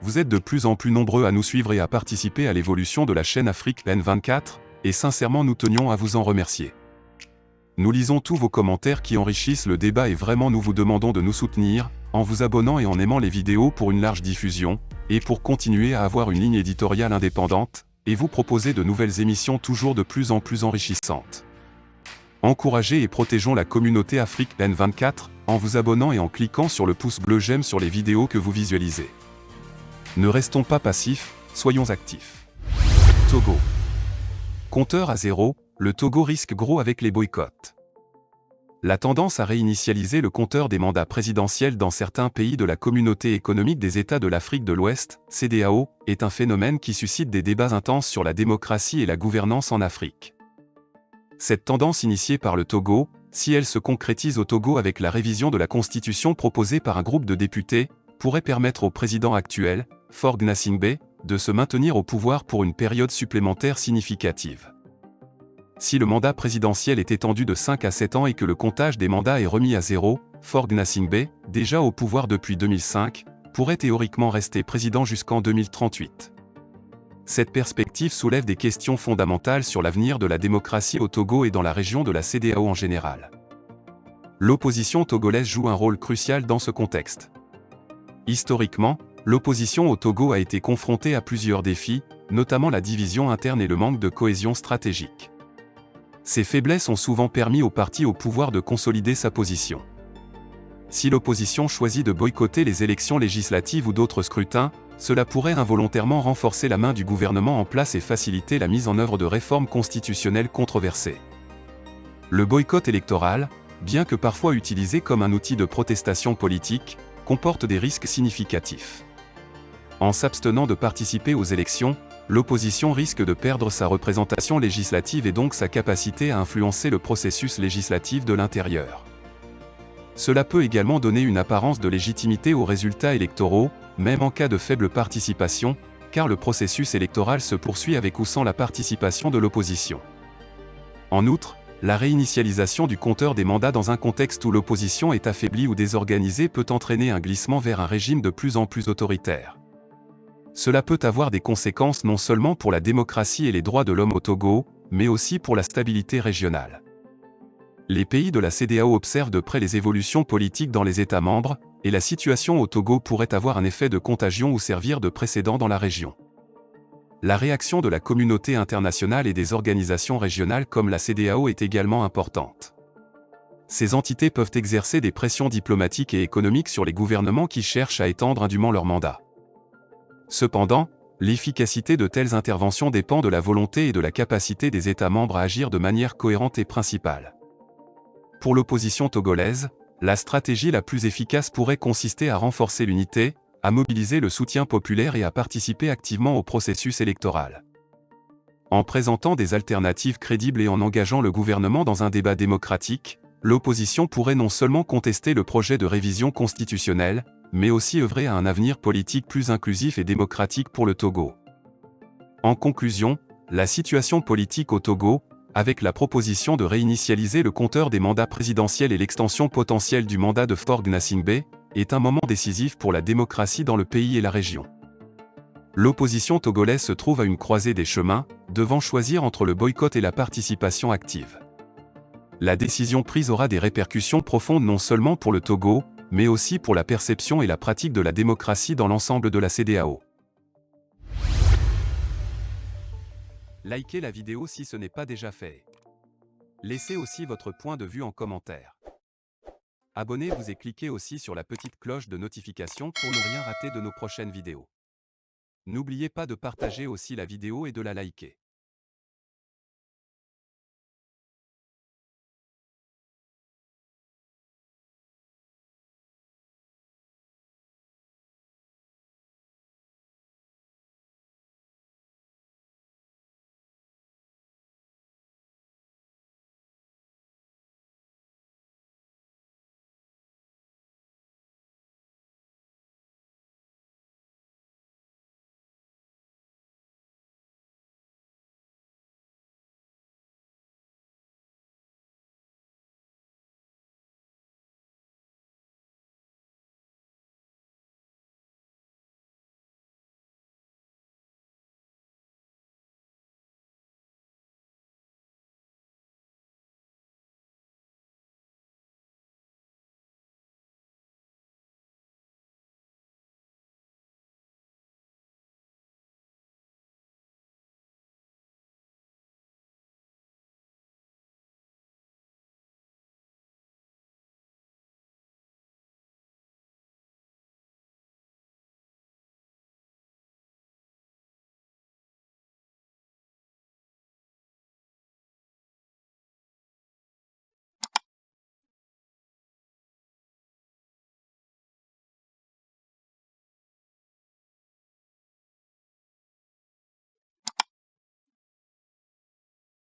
Vous êtes de plus en plus nombreux à nous suivre et à participer à l'évolution de la chaîne Afrique N24, et sincèrement nous tenions à vous en remercier. Nous lisons tous vos commentaires qui enrichissent le débat et vraiment nous vous demandons de nous soutenir, en vous abonnant et en aimant les vidéos pour une large diffusion, et pour continuer à avoir une ligne éditoriale indépendante, et vous proposer de nouvelles émissions toujours de plus en plus enrichissantes. Encouragez et protégeons la communauté Afrique N24, en vous abonnant et en cliquant sur le pouce bleu j'aime sur les vidéos que vous visualisez. Ne restons pas passifs, soyons actifs. Togo. Compteur à zéro, le Togo risque gros avec les boycotts. La tendance à réinitialiser le compteur des mandats présidentiels dans certains pays de la Communauté économique des États de l'Afrique de l'Ouest, CEDEAO, est un phénomène qui suscite des débats intenses sur la démocratie et la gouvernance en Afrique. Cette tendance initiée par le Togo, si elle se concrétise au Togo avec la révision de la Constitution proposée par un groupe de députés, pourrait permettre au président actuel, Faure Gnassingbé, de se maintenir au pouvoir pour une période supplémentaire significative. Si le mandat présidentiel est étendu de 5 à 7 ans et que le comptage des mandats est remis à zéro, Faure Gnassingbé, déjà au pouvoir depuis 2005, pourrait théoriquement rester président jusqu'en 2038. Cette perspective soulève des questions fondamentales sur l'avenir de la démocratie au Togo et dans la région de la CEDEAO en général. L'opposition togolaise joue un rôle crucial dans ce contexte. Historiquement, l'opposition au Togo a été confrontée à plusieurs défis, notamment la division interne et le manque de cohésion stratégique. Ces faiblesses ont souvent permis au parti au pouvoir de consolider sa position. Si l'opposition choisit de boycotter les élections législatives ou d'autres scrutins, cela pourrait involontairement renforcer la main du gouvernement en place et faciliter la mise en œuvre de réformes constitutionnelles controversées. Le boycott électoral, bien que parfois utilisé comme un outil de protestation politique, comporte des risques significatifs. En s'abstenant de participer aux élections, l'opposition risque de perdre sa représentation législative et donc sa capacité à influencer le processus législatif de l'intérieur. Cela peut également donner une apparence de légitimité aux résultats électoraux, même en cas de faible participation, car le processus électoral se poursuit avec ou sans la participation de l'opposition. En outre, la réinitialisation du compteur des mandats dans un contexte où l'opposition est affaiblie ou désorganisée peut entraîner un glissement vers un régime de plus en plus autoritaire. Cela peut avoir des conséquences non seulement pour la démocratie et les droits de l'homme au Togo, mais aussi pour la stabilité régionale. Les pays de la CEDEAO observent de près les évolutions politiques dans les États membres, et la situation au Togo pourrait avoir un effet de contagion ou servir de précédent dans la région. La réaction de la communauté internationale et des organisations régionales comme la CEDEAO est également importante. Ces entités peuvent exercer des pressions diplomatiques et économiques sur les gouvernements qui cherchent à étendre indûment leur mandat. Cependant, l'efficacité de telles interventions dépend de la volonté et de la capacité des États membres à agir de manière cohérente et principale. Pour l'opposition togolaise, la stratégie la plus efficace pourrait consister à renforcer l'unité, à mobiliser le soutien populaire et à participer activement au processus électoral. En présentant des alternatives crédibles et en engageant le gouvernement dans un débat démocratique, l'opposition pourrait non seulement contester le projet de révision constitutionnelle, mais aussi œuvrer à un avenir politique plus inclusif et démocratique pour le Togo. En conclusion, la situation politique au Togo, avec la proposition de réinitialiser le compteur des mandats présidentiels et l'extension potentielle du mandat de Faure Gnassingbé, est un moment décisif pour la démocratie dans le pays et la région. L'opposition togolaise se trouve à une croisée des chemins, devant choisir entre le boycott et la participation active. La décision prise aura des répercussions profondes non seulement pour le Togo, mais aussi pour la perception et la pratique de la démocratie dans l'ensemble de la CEDEAO. Likez la vidéo si ce n'est pas déjà fait. Laissez aussi votre point de vue en commentaire. Abonnez-vous et cliquez aussi sur la petite cloche de notification pour ne rien rater de nos prochaines vidéos. N'oubliez pas de partager aussi la vidéo et de la liker.